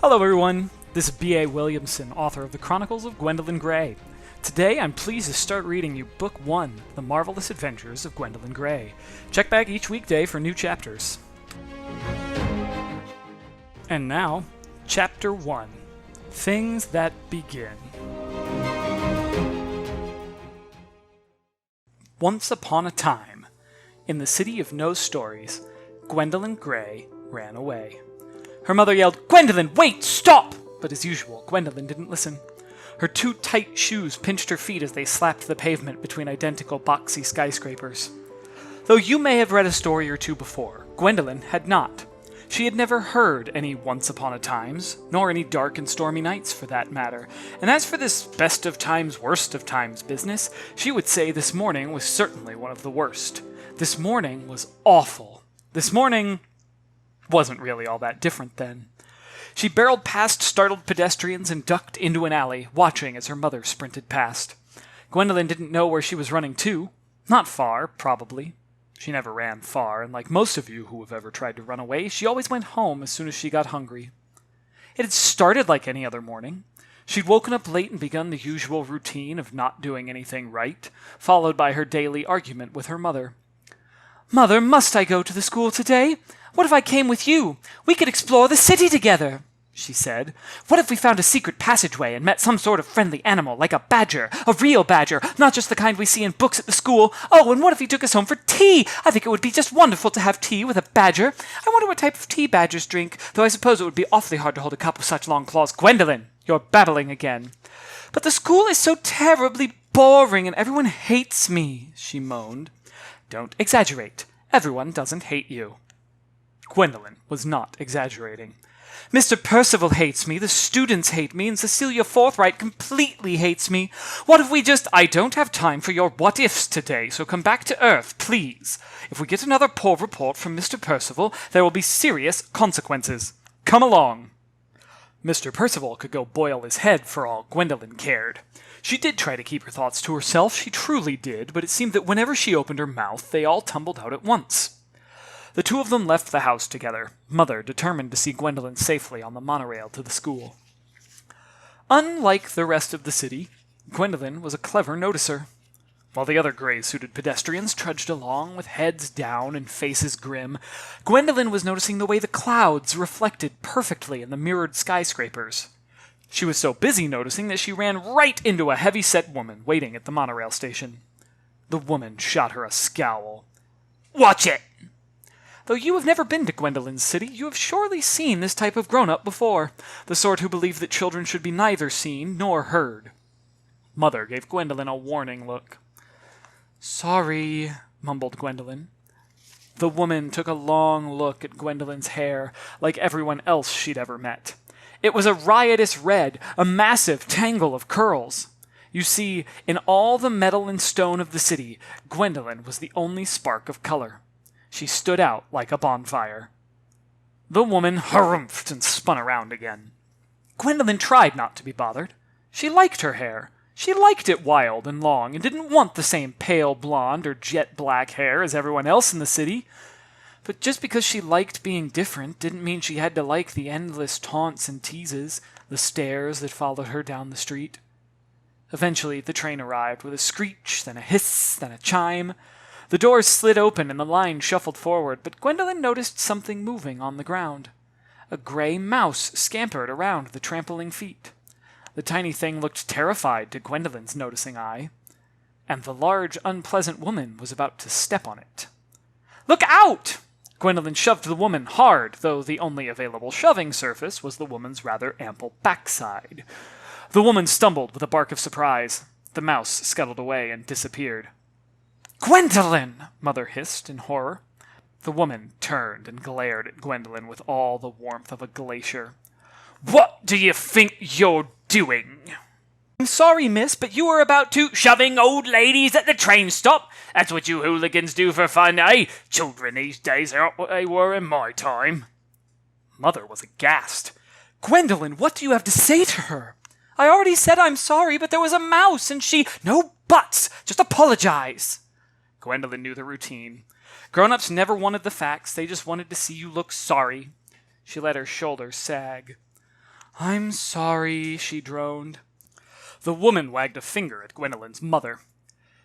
Hello everyone, this is B.A. Williamson, author of The Chronicles of Gwendolyn Gray. Today I'm pleased to start reading you Book 1, The Marvelous Adventures of Gwendolyn Gray. Check back each weekday for new chapters. And now, Chapter 1, Things That Begin. Once upon a time, in the city of no stories, Gwendolyn Gray ran away. Her mother yelled, "Gwendolyn, wait! Stop!" But as usual, Gwendolyn didn't listen. Her too tight shoes pinched her feet as they slapped the pavement between identical boxy skyscrapers. Though you may have read a story or two before, Gwendolyn had not. She had never heard any Once Upon a Times, nor any Dark and Stormy Nights for that matter, and as for this best of times, worst of times business, she would say this morning was certainly one of the worst. This morning was awful. This morning wasn't really all that different then. She barreled past startled pedestrians and ducked into an alley, watching as her mother sprinted past. Gwendolyn didn't know where she was running to. Not far, probably. She never ran far, and like most of you who have ever tried to run away, she always went home as soon as she got hungry. It had started like any other morning. She'd woken up late and begun the usual routine of not doing anything right, followed by her daily argument with her mother. "Mother, must I go to the school today? What if I came with you? We could explore the city together," she said. "What if we found a secret passageway and met some sort of friendly animal, like a badger, a real badger, not just the kind we see in books at the school? Oh, and what if he took us home for tea? I think it would be just wonderful to have tea with a badger. I wonder what type of tea badgers drink, though I suppose it would be awfully hard to hold a cup with such long claws." "Gwendolyn, you're babbling again." "But the school is so terribly boring and everyone hates me," she moaned. "Don't exaggerate. Everyone doesn't hate you." Gwendolyn was not exaggerating. "Mr. Percival hates me, the students hate me, and Cecilia Forthright completely hates me. What if we just— I don't have time for your what-ifs today, so come back to earth, please. If we get another poor report from Mr. Percival, there will be serious consequences. Come along." Mr. Percival could go boil his head for all Gwendolyn cared. She did try to keep her thoughts to herself, she truly did, but it seemed that whenever she opened her mouth, they all tumbled out at once. The two of them left the house together, Mother determined to see Gwendolyn safely on the monorail to the school. Unlike the rest of the city, Gwendolyn was a clever noticer. While the other gray-suited pedestrians trudged along with heads down and faces grim, Gwendolyn was noticing the way the clouds reflected perfectly in the mirrored skyscrapers. She was so busy noticing that she ran right into a heavy-set woman waiting at the monorail station. The woman shot her a scowl. "Watch it!" Though you have never been to Gwendolyn's city, you have surely seen this type of grown-up before, the sort who believe that children should be neither seen nor heard. Mother gave Gwendolyn a warning look. "Sorry," mumbled Gwendolyn. The woman took a long look at Gwendolyn's hair, like everyone else she'd ever met. It was a riotous red, a massive tangle of curls. You see, in all the metal and stone of the city, Gwendolyn was the only spark of color. She stood out like a bonfire. The woman harumphed and spun around again. Gwendolyn tried not to be bothered. She liked her hair. She liked it wild and long, and didn't want the same pale blonde or jet black hair as everyone else in the city. But just because she liked being different didn't mean she had to like the endless taunts and teases, the stares that followed her down the street. Eventually, the train arrived with a screech, then a hiss, then a chime. The doors slid open and the line shuffled forward, but Gwendolyn noticed something moving on the ground. A gray mouse scampered around the trampling feet. The tiny thing looked terrified to Gwendolyn's noticing eye, and the large, unpleasant woman was about to step on it. "Look out!" Gwendolyn shoved the woman hard, though the only available shoving surface was the woman's rather ample backside. The woman stumbled with a bark of surprise. The mouse scuttled away and disappeared. "Gwendolyn!" Mother hissed in horror. The woman turned and glared at Gwendolyn with all the warmth of a glacier. "What do you think you're doing?" "I'm sorry, miss, but you were about to—" "Shoving old ladies at the train stop? That's what you hooligans do for fun, eh? Children these days aren't what they were in my time." Mother was aghast. "Gwendolyn, what do you have to say to her?" "I already said I'm sorry, but there was a mouse and she—" "No buts! Just apologize!" Gwendolyn knew the routine. Grown-ups never wanted the facts, they just wanted to see you look sorry. She let her shoulders sag. "I'm sorry," she droned. The woman wagged a finger at Gwendolyn's mother.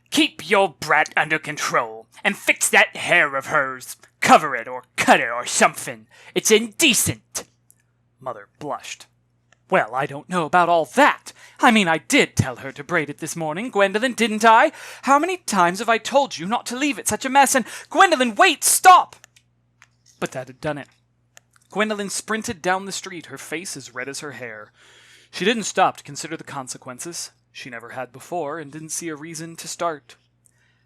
"Keep your brat under control, and fix that hair of hers. Cover it or cut it or something. It's indecent." Mother blushed. "Well, I don't know about all that. I mean, I did tell her to braid it this morning, Gwendolyn, didn't I? How many times have I told you not to leave it such a mess, and— Gwendolyn, wait, stop!" But that had done it. Gwendolyn sprinted down the street, her face as red as her hair. She didn't stop to consider the consequences. She never had before, and didn't see a reason to start.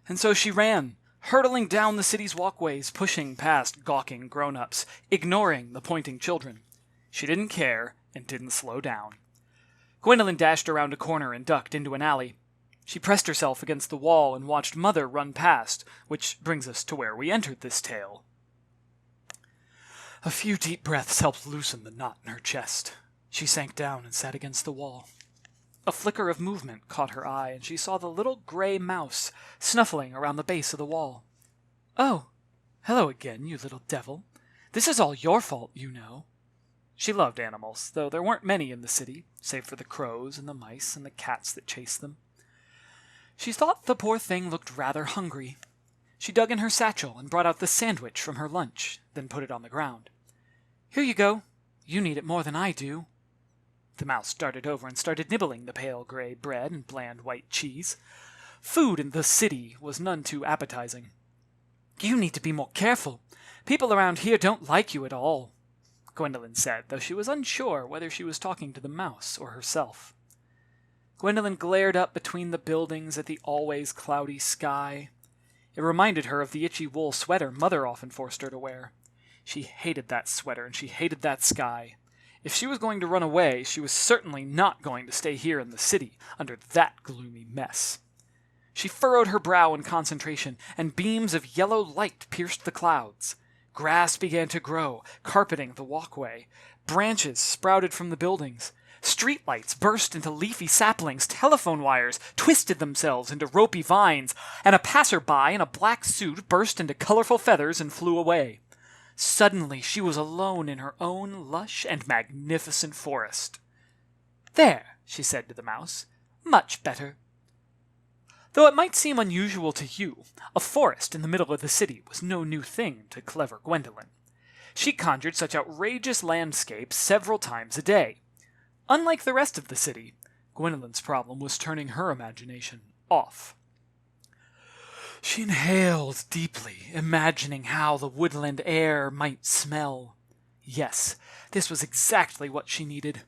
And so she ran, hurtling down the city's walkways, pushing past gawking grown-ups, ignoring the pointing children. She didn't care, and didn't slow down. Gwendolyn dashed around a corner and ducked into an alley. She pressed herself against the wall and watched Mother run past, which brings us to where we entered this tale. A few deep breaths helped loosen the knot in her chest. She sank down and sat against the wall. A flicker of movement caught her eye, and she saw the little gray mouse snuffling around the base of the wall. "Oh, hello again, you little devil. This is all your fault, you know." She loved animals, though there weren't many in the city, save for the crows and the mice and the cats that chased them. She thought the poor thing looked rather hungry. She dug in her satchel and brought out the sandwich from her lunch, then put it on the ground. "Here you go. You need it more than I do." The mouse darted over and started nibbling the pale gray bread and bland white cheese. Food in the city was none too appetizing. "You need to be more careful. People around here don't like you at all," Gwendolyn said, though she was unsure whether she was talking to the mouse or herself. Gwendolyn glared up between the buildings at the always cloudy sky. It reminded her of the itchy wool sweater Mother often forced her to wear. She hated that sweater, and she hated that sky. If she was going to run away, she was certainly not going to stay here in the city, under that gloomy mess. She furrowed her brow in concentration, and beams of yellow light pierced the clouds. Grass began to grow, carpeting the walkway. Branches sprouted from the buildings. Streetlights burst into leafy saplings, telephone wires twisted themselves into ropey vines, and a passerby in a black suit burst into colorful feathers and flew away. Suddenly she was alone in her own lush and magnificent forest. "There," she said to the mouse, "much better." Though it might seem unusual to you, a forest in the middle of the city was no new thing to clever Gwendolyn. She conjured such outrageous landscapes several times a day. Unlike the rest of the city, Gwendolyn's problem was turning her imagination off. She inhaled deeply, imagining how the woodland air might smell. Yes, this was exactly what she needed.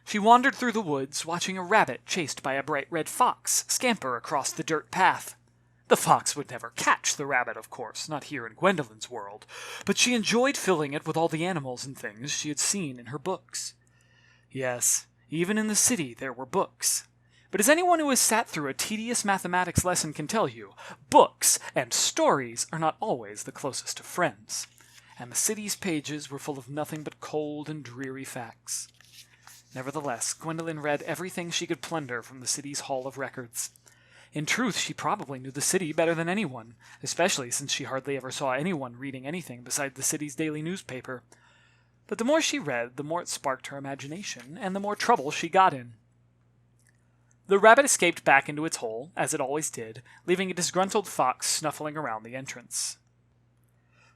She wandered through the woods, watching a rabbit chased by a bright red fox scamper across the dirt path. The fox would never catch the rabbit, of course, not here in Gwendolyn's world, but she enjoyed filling it with all the animals and things she had seen in her books. Yes, even in the city there were books. But as anyone who has sat through a tedious mathematics lesson can tell you, books and stories are not always the closest of friends. And the city's pages were full of nothing but cold and dreary facts. Nevertheless, Gwendolyn read everything she could plunder from the city's Hall of Records. In truth, she probably knew the city better than anyone, especially since she hardly ever saw anyone reading anything beside the city's daily newspaper. But the more she read, the more it sparked her imagination, and the more trouble she got in. The rabbit escaped back into its hole, as it always did, leaving a disgruntled fox snuffling around the entrance.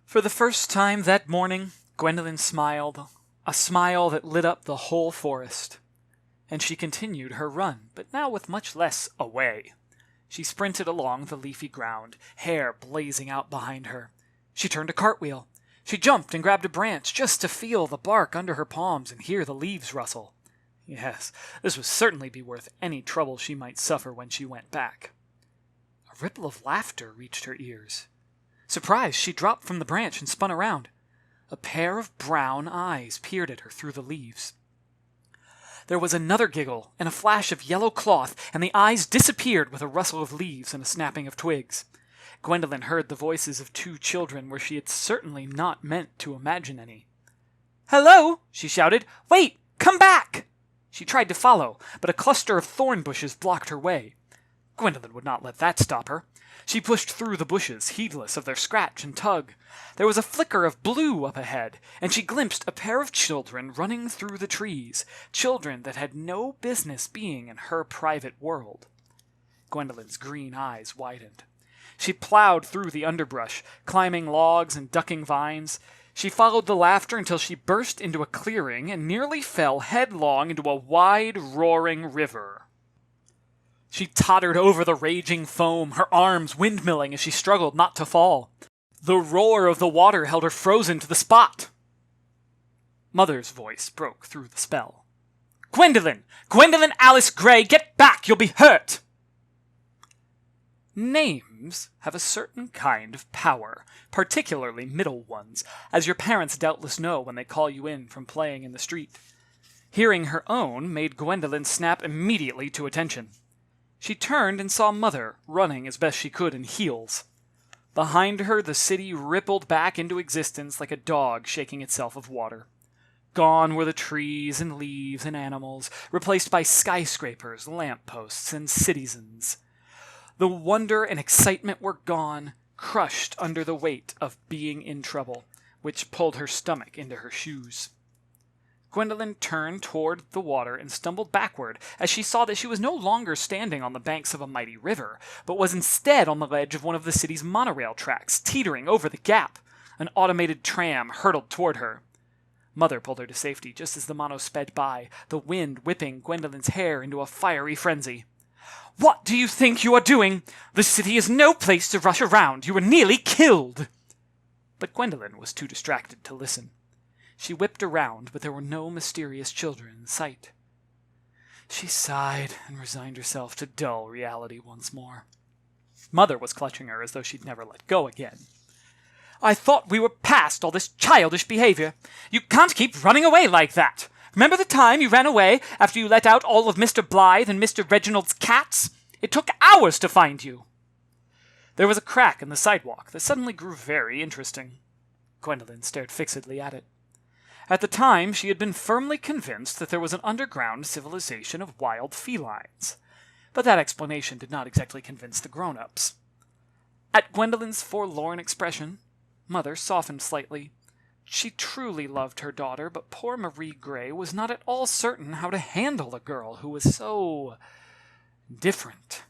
For the first time that morning, Gwendolyn smiled, a smile that lit up the whole forest. And she continued her run, but now with much less away. She sprinted along the leafy ground, hair blazing out behind her. She turned a cartwheel. She jumped and grabbed a branch just to feel the bark under her palms and hear the leaves rustle. Yes, this would certainly be worth any trouble she might suffer when she went back. A ripple of laughter reached her ears. Surprised, she dropped from the branch and spun around. A pair of brown eyes peered at her through the leaves. There was another giggle and a flash of yellow cloth, and the eyes disappeared with a rustle of leaves and a snapping of twigs. Gwendolyn heard the voices of two children where she had certainly not meant to imagine any. "Hello!" she shouted. "Wait! Come back!" She tried to follow, but a cluster of thorn bushes blocked her way. Gwendolyn would not let that stop her. She pushed through the bushes, heedless of their scratch and tug. There was a flicker of blue up ahead, and she glimpsed a pair of children running through the trees, children that had no business being in her private world. Gwendolyn's green eyes widened. She plowed through the underbrush, climbing logs and ducking vines. She followed the laughter until she burst into a clearing and nearly fell headlong into a wide, roaring river. She tottered over the raging foam, her arms windmilling as she struggled not to fall. The roar of the water held her frozen to the spot. Mother's voice broke through the spell. "Gwendolyn! Gwendolyn Alice Gray, get back! You'll be hurt!" Names have a certain kind of power, particularly middle ones, as your parents doubtless know when they call you in from playing in the street. Hearing her own made Gwendolyn snap immediately to attention. She turned and saw Mother, running as best she could in heels. Behind her, the city rippled back into existence like a dog shaking itself of water. Gone were the trees and leaves and animals, replaced by skyscrapers, lampposts, and citizens. The wonder and excitement were gone, crushed under the weight of being in trouble, which pulled her stomach into her shoes. Gwendolyn turned toward the water and stumbled backward as she saw that she was no longer standing on the banks of a mighty river, but was instead on the ledge of one of the city's monorail tracks, teetering over the gap. An automated tram hurtled toward her. Mother pulled her to safety just as the mono sped by, the wind whipping Gwendolyn's hair into a fiery frenzy. "What do you think you are doing? The city is no place to rush around. You were nearly killed." But Gwendolyn was too distracted to listen. She whipped around, but there were no mysterious children in sight. She sighed and resigned herself to dull reality once more. Mother was clutching her as though she'd never let go again. "I thought we were past all this childish behavior. You can't keep running away like that. Remember the time you ran away after you let out all of Mr. Blythe and Mr. Reginald's cats? It took hours to find you." There was a crack in the sidewalk that suddenly grew very interesting. Gwendolyn stared fixedly at it. At the time, she had been firmly convinced that there was an underground civilization of wild felines. But that explanation did not exactly convince the grown-ups. At Gwendolyn's forlorn expression, Mother softened slightly. She truly loved her daughter, but poor Marie Gray was not at all certain how to handle a girl who was so different.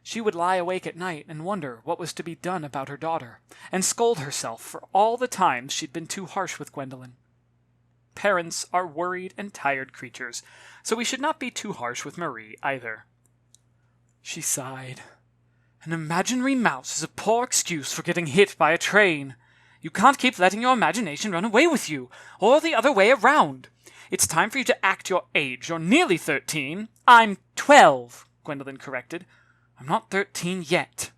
She would lie awake at night and wonder what was to be done about her daughter, and scold herself for all the times she'd been too harsh with Gwendolyn. Parents are worried and tired creatures, so we should not be too harsh with Marie either. She sighed. "An imaginary mouse is a poor excuse for getting hit by a train. You can't keep letting your imagination run away with you, or the other way around. It's time for you to act your age. You're nearly 13. I'm 12, Gwendolyn corrected. I'm not 13 yet.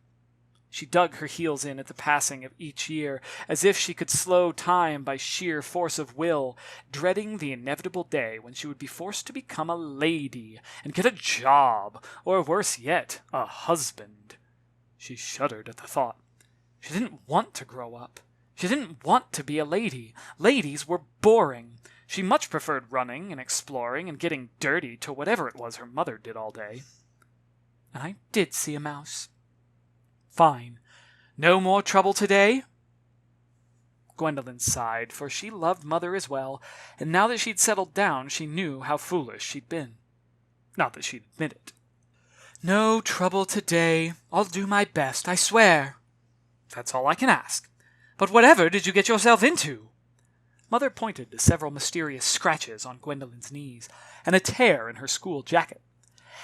She dug her heels in at the passing of each year, as if she could slow time by sheer force of will, dreading the inevitable day when she would be forced to become a lady and get a job, or worse yet, a husband. She shuddered at the thought. She didn't want to grow up. She didn't want to be a lady. Ladies were boring. She much preferred running and exploring and getting dirty to whatever it was her mother did all day. And I did see a mouse. Fine. No more trouble today? Gwendolyn sighed, for she loved Mother as well, and now that she'd settled down, she knew how foolish she'd been. Not that she'd admit it. No trouble today. I'll do my best, I swear. That's all I can ask. But whatever did you get yourself into? Mother pointed to several mysterious scratches on Gwendolyn's knees, and a tear in her school jacket.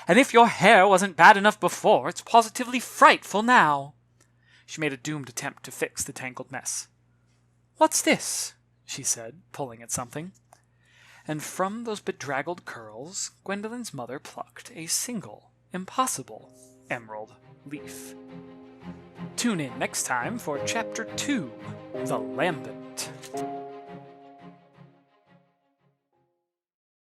And if your hair wasn't bad enough before, it's positively frightful now. She made a doomed attempt to fix the tangled mess. What's this? She said, pulling at something. And from those bedraggled curls, Gwendolyn's mother plucked a single, impossible emerald leaf. Tune in next time for Chapter 2, The Lambent.